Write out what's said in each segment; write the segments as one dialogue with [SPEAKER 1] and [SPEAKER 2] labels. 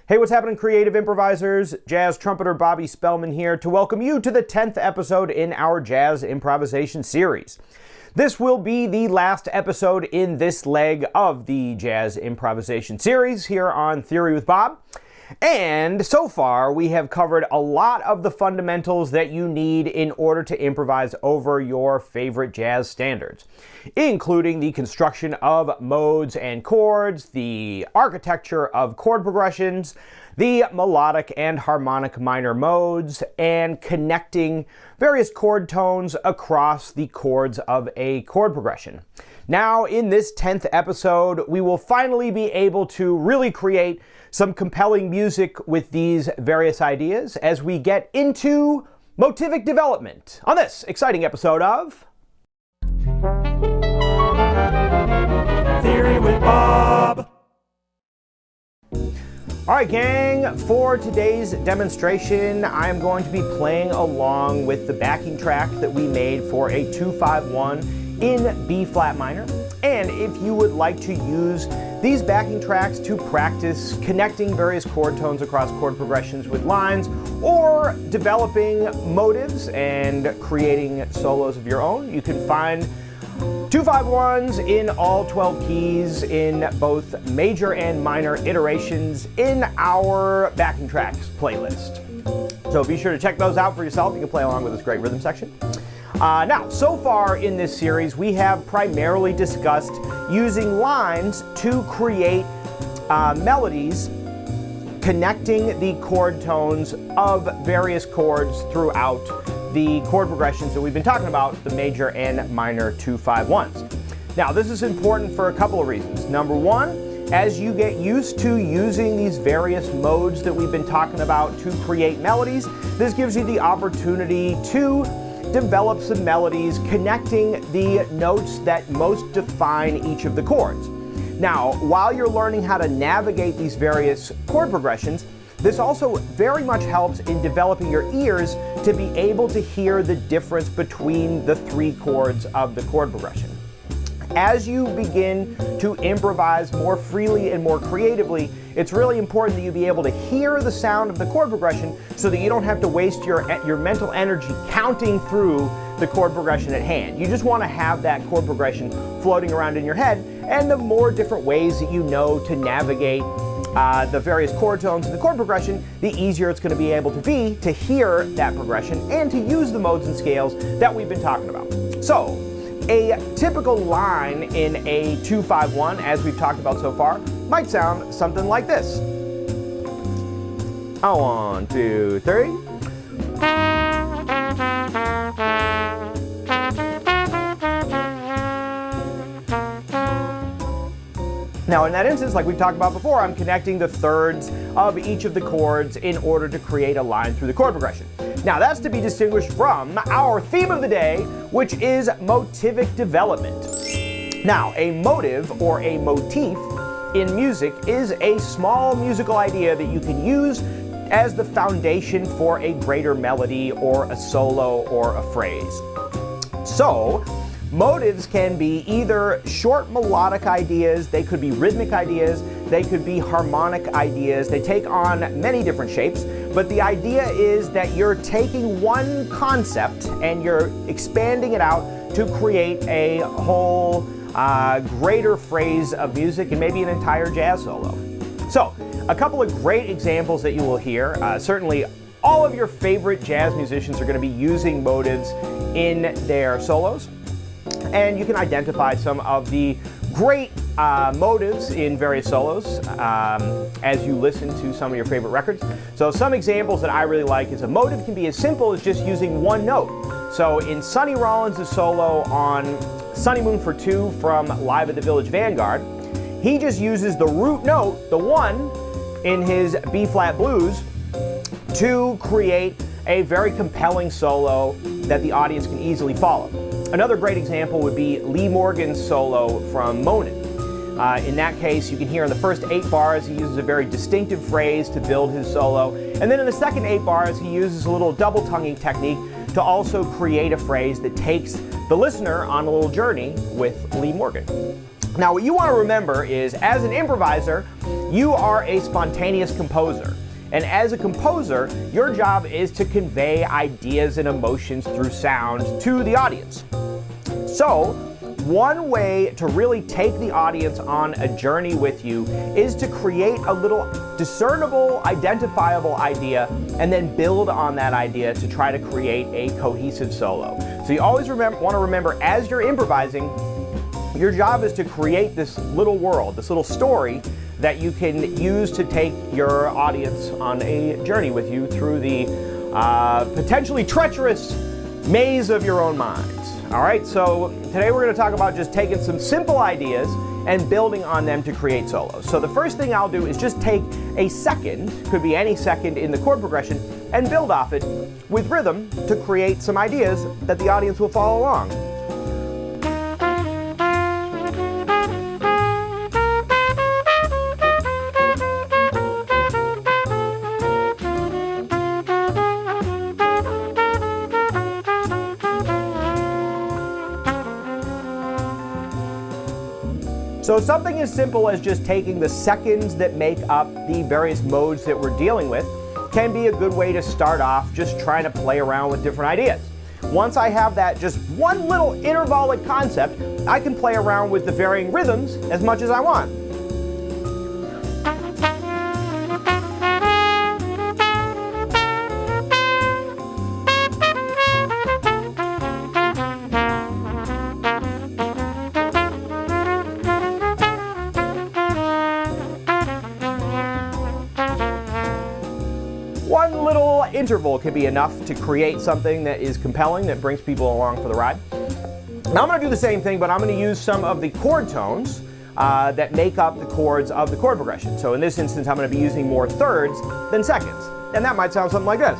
[SPEAKER 1] Hey, what's happening, creative improvisers? Jazz trumpeter Bobby Spellman here to welcome you to the 10th episode in our jazz improvisation series. This will be the last episode in this leg of the jazz improvisation series here on Theory with Bob. And so far, we have covered a lot of the fundamentals that you need in order to improvise over your favorite jazz standards, including the construction of modes and chords, the architecture of chord progressions, the melodic and harmonic minor modes, and connecting various chord tones across the chords of a chord progression. Now, in this 10th episode, we will finally be able to really create some compelling music with these various ideas as we get into Motivic development on this exciting episode of
[SPEAKER 2] Theory with Bob.
[SPEAKER 1] All right, gang, for today's demonstration, I am going to be playing along with the backing track that we made for a 2-5-1 in B flat minor. And if you would like to use these backing tracks to practice connecting various chord tones across chord progressions with lines, or developing motives and creating solos of your own, you can find 2-5-1s in all 12 keys in both major and minor iterations in our backing tracks playlist. So be sure to check those out for yourself. You can play along with this great rhythm section. Now, so far in this series, we have primarily discussed using lines to create melodies connecting the chord tones of various chords throughout the chord progressions that we've been talking about, the major and minor 2-5-1s. Now, this is important for a couple of reasons. Number one, as you get used to using these various modes that we've been talking about to create melodies, this gives you the opportunity to develop some melodies connecting the notes that most define each of the chords. Now, while you're learning how to navigate these various chord progressions, this also very much helps in developing your ears to be able to hear the difference between the three chords of the chord progression. As you begin to improvise more freely and more creatively, it's really important that you be able to hear the sound of the chord progression so that you don't have to waste your mental energy counting through the chord progression at hand. You just want to have that chord progression floating around in your head, and the more different ways that you know to navigate the various chord tones in the chord progression, the easier it's going to be able to be to hear that progression and to use the modes and scales that we've been talking about. So, a typical line in a 2-5-1, as we've talked about so far, might sound something like this. 1, 2, 3. Now, in that instance, like we've talked about before, I'm connecting the thirds of each of the chords in order to create a line through the chord progression. Now, that's to be distinguished from our theme of the day, which is motivic development. Now, a motive or a motif in music is a small musical idea that you can use as the foundation for a greater melody or a solo or a phrase. So, motives can be either short melodic ideas, they could be rhythmic ideas, they could be harmonic ideas. They take on many different shapes, but the idea is that you're taking one concept and you're expanding it out to create a whole greater phrase of music and maybe an entire jazz solo. So, a couple of great examples that you will hear. Certainly, all of your favorite jazz musicians are going to be using motives in their solos. And you can identify some of the great motives in various solos as you listen to some of your favorite records. So some examples that I really like is a motive can be as simple as just using one note. So in Sonny Rollins' solo on Sunny Moon for Two from Live at the Village Vanguard, he just uses the root note, the 1, in his B-flat blues to create a very compelling solo that the audience can easily follow. Another great example would be Lee Morgan's solo from Moanin'. In that case, you can hear in the first 8 bars he uses a very distinctive phrase to build his solo, and then in the second 8 bars he uses a little double tonguing technique to also create a phrase that takes the listener on a little journey with Lee Morgan. Now, what you want to remember is, as an improviser, you are a spontaneous composer. And as a composer, your job is to convey ideas and emotions through sound to the audience. So, one way to really take the audience on a journey with you is to create a little discernible, identifiable idea and then build on that idea to try to create a cohesive solo. So you always want to remember, as you're improvising, your job is to create this little world, this little story that you can use to take your audience on a journey with you through the potentially treacherous maze of your own minds. All right, so today we're going to talk about just taking some simple ideas and building on them to create solos. So the first thing I'll do is just take a second, could be any second in the chord progression, and build off it with rhythm to create some ideas that the audience will follow along. So something as simple as just taking the seconds that make up the various modes that we're dealing with can be a good way to start off just trying to play around with different ideas. Once I have that just one little intervallic concept, I can play around with the varying rhythms as much as I want. One little interval can be enough to create something that is compelling, that brings people along for the ride. Now I'm going to do the same thing, but I'm going to use some of the chord tones that make up the chords of the chord progression. So in this instance, I'm going to be using more thirds than seconds. And that might sound something like this.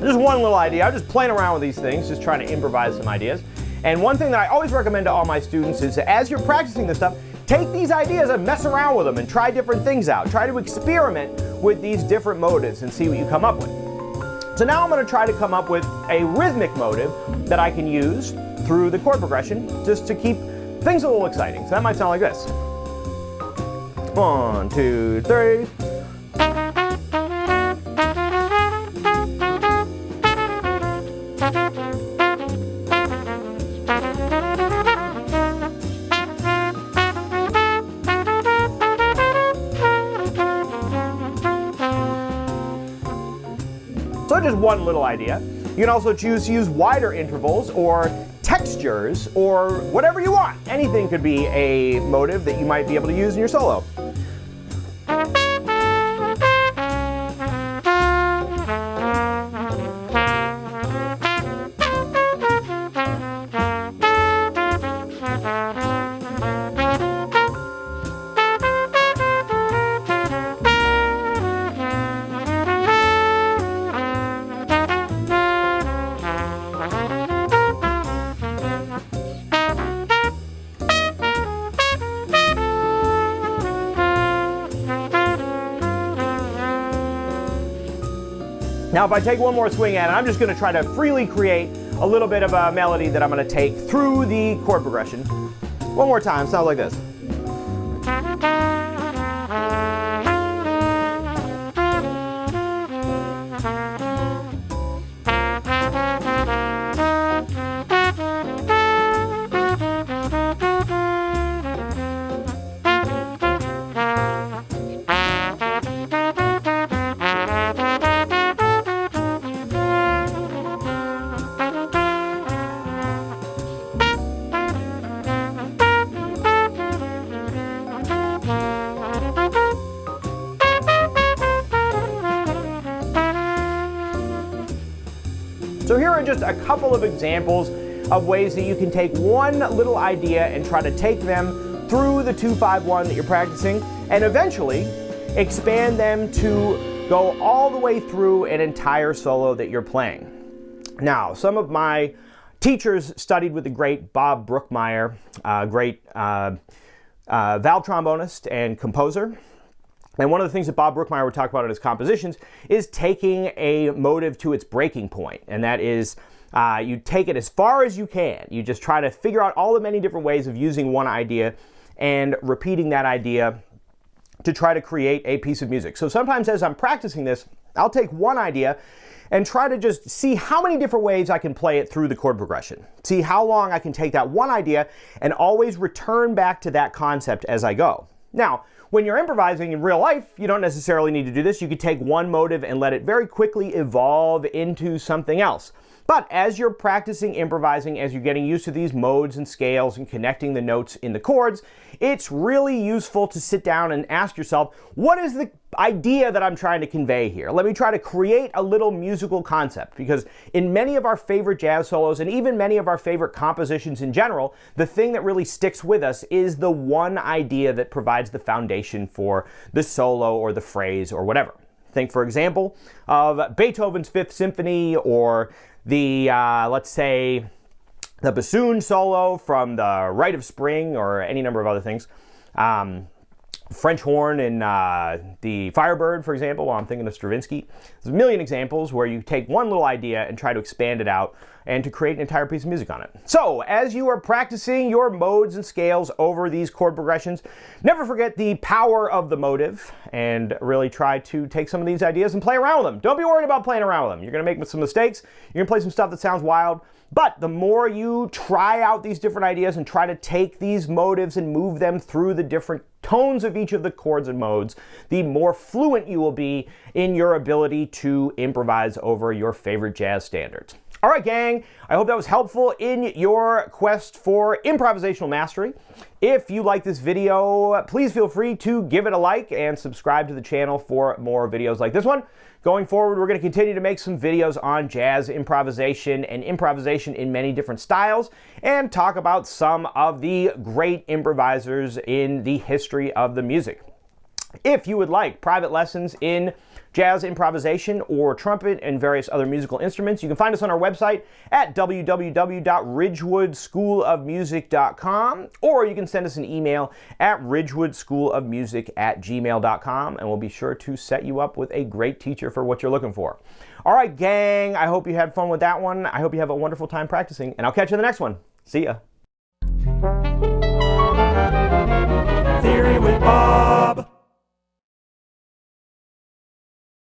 [SPEAKER 1] Just one little idea. I'm just playing around with these things, just trying to improvise some ideas. And one thing that I always recommend to all my students is, as you're practicing this stuff, take these ideas and mess around with them and try different things out. Try to experiment with these different motives and see what you come up with. So now I'm going to try to come up with a rhythmic motive that I can use through the chord progression just to keep things a little exciting. So that might sound like this. 1, 2, 3. So just one little idea. You can also choose to use wider intervals or textures or whatever you want. Anything could be a motive that you might be able to use in your solo. Now if I take one more swing at it, I'm just going to try to freely create a little bit of a melody that I'm going to take through the chord progression. One more time, sounds like this. just a couple of examples of ways that you can take one little idea and try to take them through the 2-5-1 that you're practicing, and eventually expand them to go all the way through an entire solo that you're playing. Now, some of my teachers studied with the great Bob Brookmeyer, great valve trombonist and composer. And one of the things that Bob Brookmeyer would talk about in his compositions is taking a motive to its breaking point. And that is, you take it as far as you can. You just try to figure out all the many different ways of using one idea and repeating that idea to try to create a piece of music. So sometimes as I'm practicing this, I'll take one idea and try to just see how many different ways I can play it through the chord progression. See how long I can take that one idea and always return back to that concept as I go. Now, when you're improvising in real life, you don't necessarily need to do this. You could take one motive and let it very quickly evolve into something else. But as you're practicing improvising, as you're getting used to these modes and scales and connecting the notes in the chords, it's really useful to sit down and ask yourself, what is the idea that I'm trying to convey here? Let me try to create a little musical concept, because in many of our favorite jazz solos and even many of our favorite compositions in general, the thing that really sticks with us is the one idea that provides the foundation for the solo or the phrase or whatever. Think, for example, of Beethoven's Fifth Symphony, or the, let's say, the bassoon solo from the Rite of Spring, or any number of other things. French horn in the Firebird, for example, while I'm thinking of Stravinsky. There's a million examples where you take one little idea and try to expand it out and to create an entire piece of music on it. So, as you are practicing your modes and scales over these chord progressions, never forget the power of the motive, and really try to take some of these ideas and play around with them. Don't be worried about playing around with them. You're going to make some mistakes. You're going to play some stuff that sounds wild. But the more you try out these different ideas and try to take these motives and move them through the different tones of each of the chords and modes, the more fluent you will be in your ability to improvise over your favorite jazz standards. All right, gang, I hope that was helpful in your quest for improvisational mastery. If you like this video, please feel free to give it a like and subscribe to the channel for more videos like this one. Going forward, we're going to continue to make some videos on jazz improvisation and improvisation in many different styles, and talk about some of the great improvisers in the history of the music. If you would like private lessons in jazz improvisation or trumpet and various other musical instruments, you can find us on our website at www.ridgewoodschoolofmusic.com, or you can send us an email at ridgewoodschoolofmusic@gmail.com, and we'll be sure to set you up with a great teacher for what you're looking for. All right, gang, I hope you had fun with that one. I hope you have a wonderful time practicing, and I'll catch you in the next one. See ya.